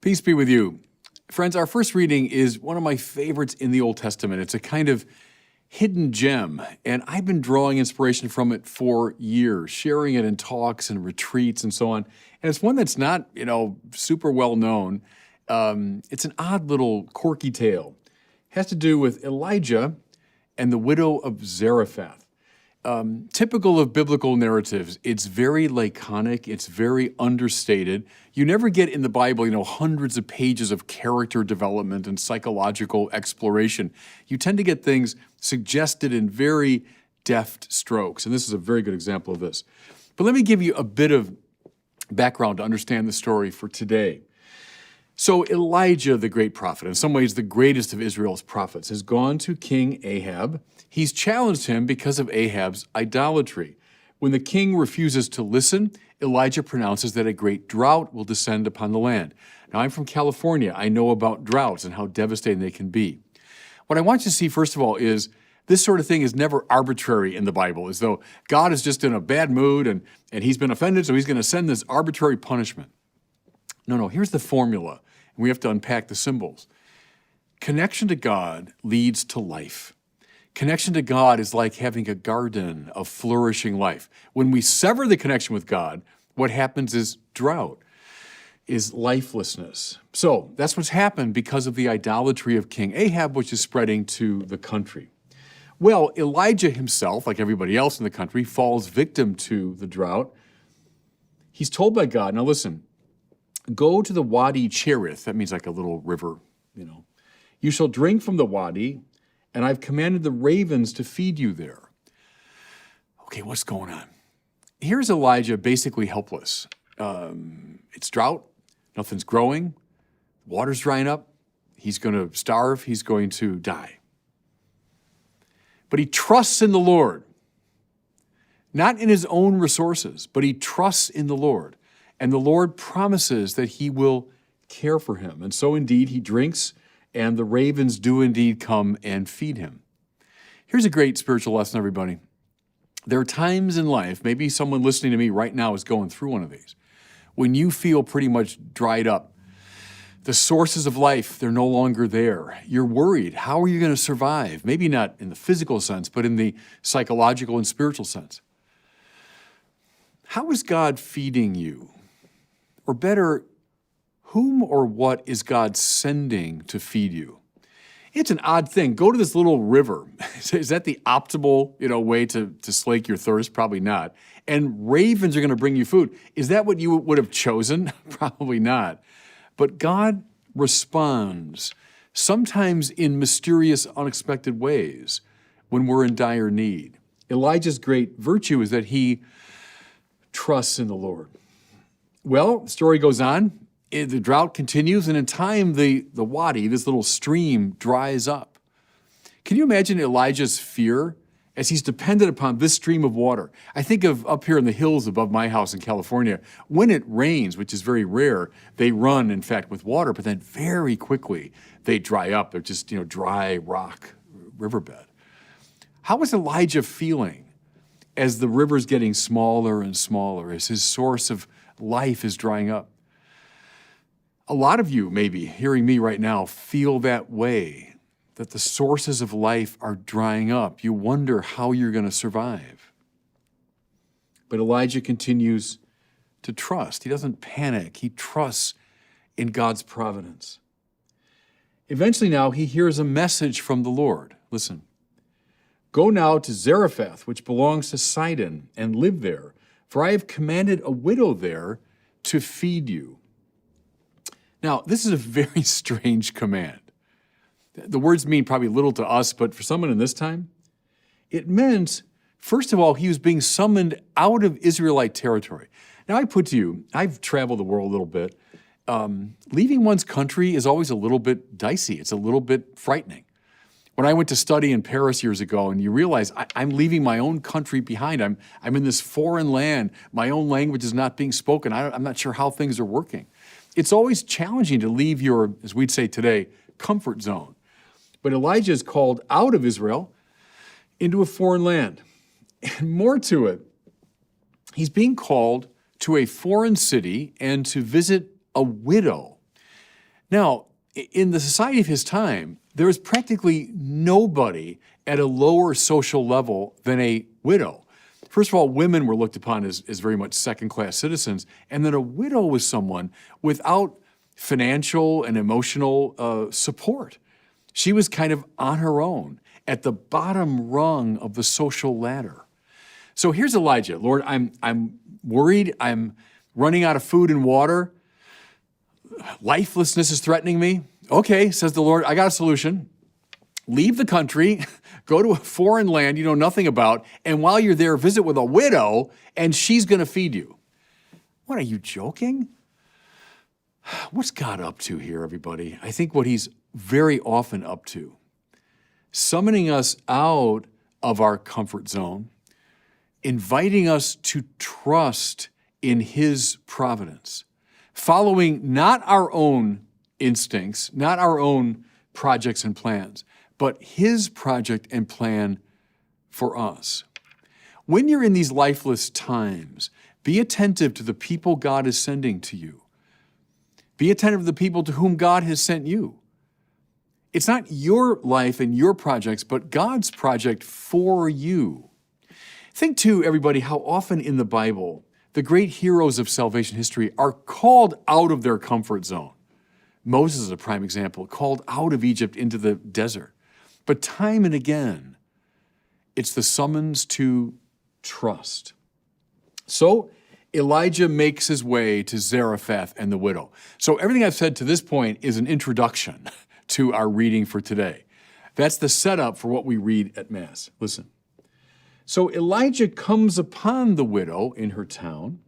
Peace be with you. Friends, our first reading is one of my favorites in the Old Testament. It's a kind of hidden gem, and I've been drawing inspiration from it for years, sharing it in talks and retreats and so on. And it's one that's not, super well known. It's an odd little quirky tale. It has to do with Elijah and the widow of Zarephath. Typical of biblical narratives, it's very laconic, it's very understated. You never get in the Bible, hundreds of pages of character development and psychological exploration. You tend to get things suggested in very deft strokes, and this is a very good example of this. But let me give you a bit of background to understand the story for today. So Elijah, the great prophet, in some ways the greatest of Israel's prophets, has gone to King Ahab. He's challenged him because of Ahab's idolatry. When the king refuses to listen, Elijah pronounces that a great drought will descend upon the land. Now, I'm from California. I know about droughts and how devastating they can be. What I want you to see, first of all, is this sort of thing is never arbitrary in the Bible, as though God is just in a bad mood and he's been offended, so he's going to send this arbitrary punishment. No, here's the formula. We have to unpack the symbols. Connection to God leads to life. Connection to God is like having a garden of flourishing life. When we sever the connection with God, what happens is drought, is lifelessness. So that's what's happened because of the idolatry of King Ahab, which is spreading to the country. Well, Elijah himself, like everybody else in the country, falls victim to the drought. He's told by God, now listen, go to the Wadi Cherith, that means like a little river, You shall drink from the wadi, and I've commanded the ravens to feed you there. Okay, what's going on? Here's Elijah basically helpless. It's drought, nothing's growing, water's drying up, he's going to starve, he's going to die. But he trusts in the Lord, not in his own resources, but he trusts in the Lord. And the Lord promises that he will care for him. And so indeed he drinks, and the ravens do indeed come and feed him. Here's a great spiritual lesson, everybody. There are times in life, maybe someone listening to me right now is going through one of these, when you feel pretty much dried up. The sources of life, they're no longer there. You're worried. How are you going to survive? Maybe not in the physical sense, but in the psychological and spiritual sense. How is God feeding you? Or better, whom or what is God sending to feed you? It's an odd thing. Go to this little river. Is that the optimal, way to slake your thirst? Probably not. And ravens are going to bring you food. Is that what you would have chosen? Probably not. But God responds, sometimes in mysterious, unexpected ways, when we're in dire need. Elijah's great virtue is that he trusts in the Lord. Well, the story goes on. The drought continues, and in time, the wadi, this little stream, dries up. Can you imagine Elijah's fear as he's dependent upon this stream of water? I think of up here in the hills above my house in California, when it rains, which is very rare, they run, in fact, with water, but then very quickly they dry up. They're just, dry rock riverbed. How is Elijah feeling as the river's getting smaller and smaller, as his source of life is drying up? A lot of you, maybe, hearing me right now, feel that way, that the sources of life are drying up. You wonder how you're going to survive. But Elijah continues to trust. He doesn't panic. He trusts in God's providence. Eventually now, he hears a message from the Lord. Listen. Go now to Zarephath, which belongs to Sidon, and live there, for I have commanded a widow there to feed you. Now, this is a very strange command. The words mean probably little to us, but for someone in this time, it meant, first of all, he was being summoned out of Israelite territory. Now, I put to you, I've traveled the world a little bit. Leaving one's country is always a little bit dicey. It's a little bit frightening. When I went to study in Paris years ago, and you realize I'm leaving my own country behind. I'm in this foreign land. My own language is not being spoken. I'm not sure how things are working. It's always challenging to leave your, as we'd say today, comfort zone. But Elijah is called out of Israel into a foreign land. And more to it, he's being called to a foreign city and to visit a widow. Now, in the society of his time, there was practically nobody at a lower social level than a widow. First of all, women were looked upon as very much second-class citizens, and then a widow was someone without financial and emotional support. She was kind of on her own, at the bottom rung of the social ladder. So here's Elijah. Lord, I'm worried. I'm running out of food and water. Lifelessness is threatening me. Okay, says the Lord, I got a solution. Leave the country, go to a foreign land you know nothing about, and while you're there, visit with a widow, and she's going to feed you. What, are you joking? What's God up to here, everybody? I think what he's very often up to, summoning us out of our comfort zone, inviting us to trust in his providence, following not our own instincts, not our own projects and plans, but his project and plan for us. When you're in these lifeless times, be attentive to the people God is sending to you. Be attentive to the people to whom God has sent you. It's not your life and your projects, but God's project for you. Think too, everybody, how often in the Bible, the great heroes of salvation history are called out of their comfort zone. Moses is a prime example, called out of Egypt into the desert. But time and again, it's the summons to trust. So Elijah makes his way to Zarephath and the widow. So everything I've said to this point is an introduction to our reading for today. That's the setup for what we read at Mass. Listen. So Elijah comes upon the widow in her town.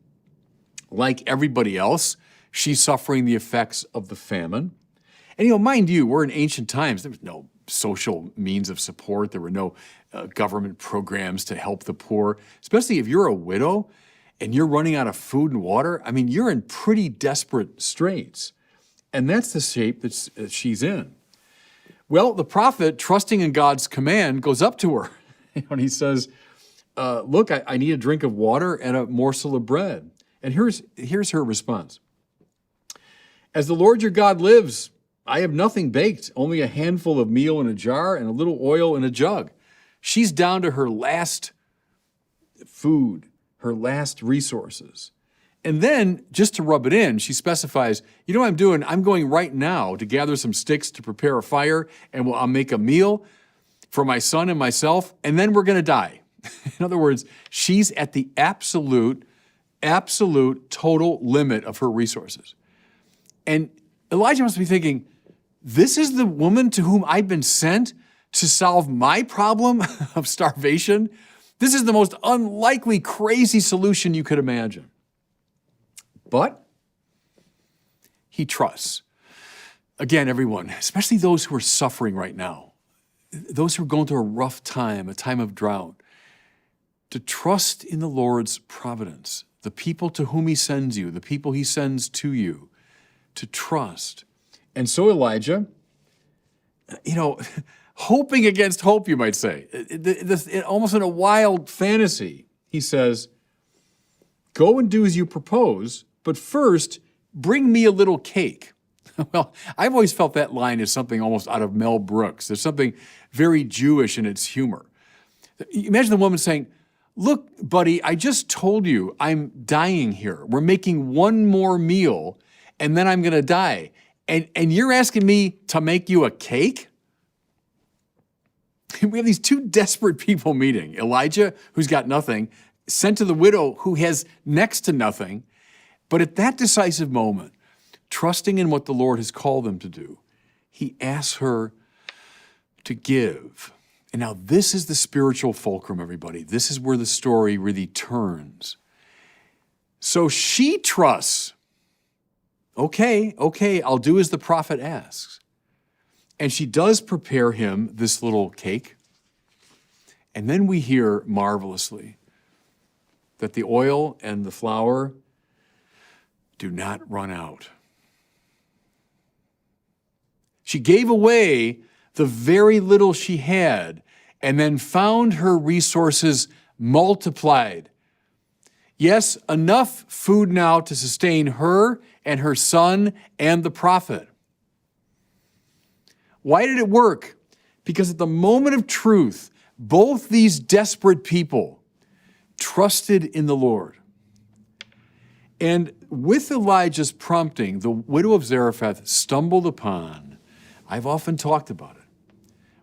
Like everybody else, she's suffering the effects of the famine. And mind you, we're in ancient times. There was no social means of support. There were no government programs to help the poor, especially if you're a widow and you're running out of food and water. You're in pretty desperate straits. And that's the shape that she's in. Well, the prophet, trusting in God's command, goes up to her and he says, look, I need a drink of water and a morsel of bread. And here's her response. As the Lord your God lives, I have nothing baked, only a handful of meal in a jar and a little oil in a jug. She's down to her last food, her last resources. And then, just to rub it in, she specifies, you know what I'm doing? I'm going right now to gather some sticks to prepare a fire, and I'll make a meal for my son and myself, and then we're going to die. In other words, she's at the absolute, total limit of her resources. And Elijah must be thinking, this is the woman to whom I've been sent to solve my problem of starvation? This is the most unlikely, crazy solution you could imagine. But he trusts. Again, everyone, especially those who are suffering right now, those who are going through a rough time, a time of drought, to trust in the Lord's providence, the people to whom he sends you, the people he sends to you, to trust. And so Elijah, hoping against hope, you might say, almost in a wild fantasy, he says, go and do as you propose, but first, bring me a little cake. Well, I've always felt that line is something almost out of Mel Brooks. There's something very Jewish in its humor. Imagine the woman saying, look, buddy, I just told you I'm dying here. We're making one more meal, and then I'm going to die. And you're asking me to make you a cake? We have these two desperate people meeting. Elijah, who's got nothing, sent to the widow who has next to nothing. But at that decisive moment, trusting in what the Lord has called them to do, he asks her to give. And now this is the spiritual fulcrum, everybody. This is where the story really turns. So she trusts. Okay, I'll do as the prophet asks. And she does prepare him this little cake. And then we hear marvelously that the oil and the flour do not run out. She gave away the very little she had and then found her resources multiplied. Yes, enough food now to sustain her and her son and the prophet. Why did it work? Because at the moment of truth, both these desperate people trusted in the Lord. And with Elijah's prompting, the widow of Zarephath stumbled upon, I've often talked about it,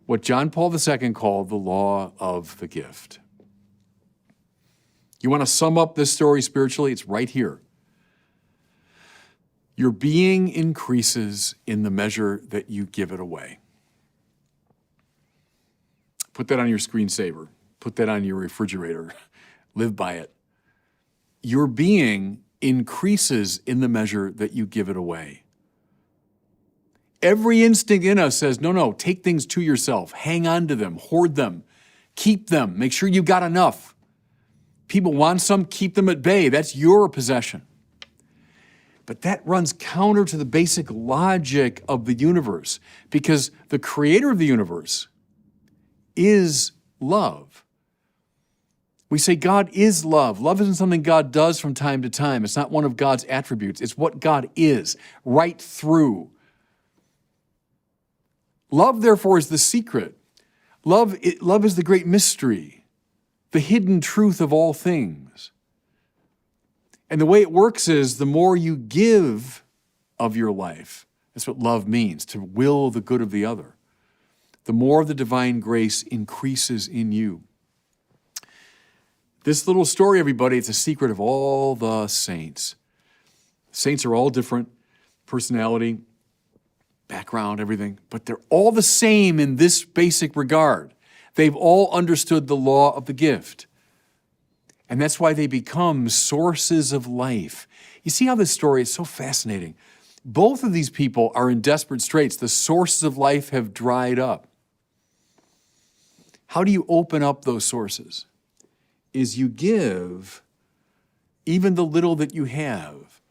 what John Paul II called the law of the gift. You want to sum up this story spiritually? It's right here. Your being increases in the measure that you give it away. Put that on your screensaver. Put that on your refrigerator. Live by it. Your being increases in the measure that you give it away. Every instinct in us says, no, take things to yourself. Hang on to them. Hoard them. Keep them. Make sure you got enough. People want some, keep them at bay. That's your possession. But that runs counter to the basic logic of the universe, because the creator of the universe is love. We say God is love. Love isn't something God does from time to time. It's not one of God's attributes. It's what God is, right through. Love, therefore, is the secret. Love is the great mystery, the hidden truth of all things. And the way it works is the more you give of your life, that's what love means, to will the good of the other, the more of the divine grace increases in you. This little story, everybody, it's a secret of all the saints. Saints are all different, personality, background, everything, but they're all the same in this basic regard. They've all understood the law of the gift. And that's why they become sources of life. You see how this story is so fascinating? Both of these people are in desperate straits. The sources of life have dried up. How do you open up those sources? Is you give even the little that you have,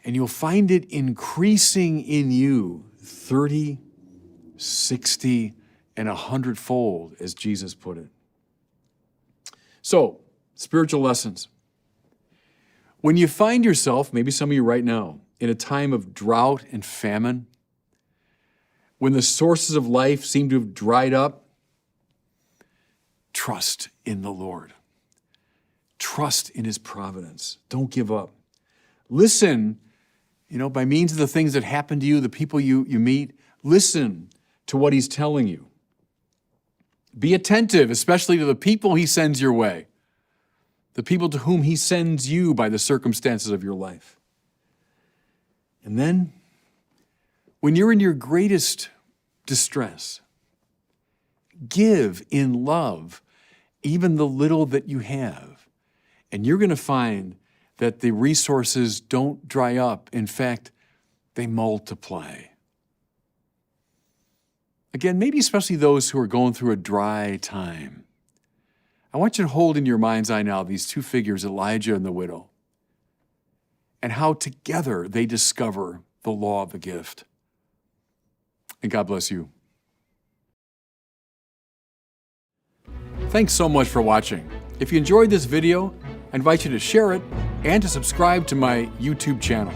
and you'll find it increasing in you 30, 60, and 100-fold, as Jesus put it. So, spiritual lessons. When you find yourself, maybe some of you right now, in a time of drought and famine, when the sources of life seem to have dried up, trust in the Lord. Trust in His providence. Don't give up. Listen, by means of the things that happen to you, the people you meet, listen to what He's telling you. Be attentive, especially to the people He sends your way, the people to whom He sends you by the circumstances of your life. And then, when you're in your greatest distress, give in love even the little that you have. And you're going to find that the resources don't dry up. In fact, they multiply. Again, maybe especially those who are going through a dry time. I want you to hold in your mind's eye now these two figures, Elijah and the widow, and how together they discover the law of the gift. And God bless you. Thanks so much for watching. If you enjoyed this video, I invite you to share it and to subscribe to my YouTube channel.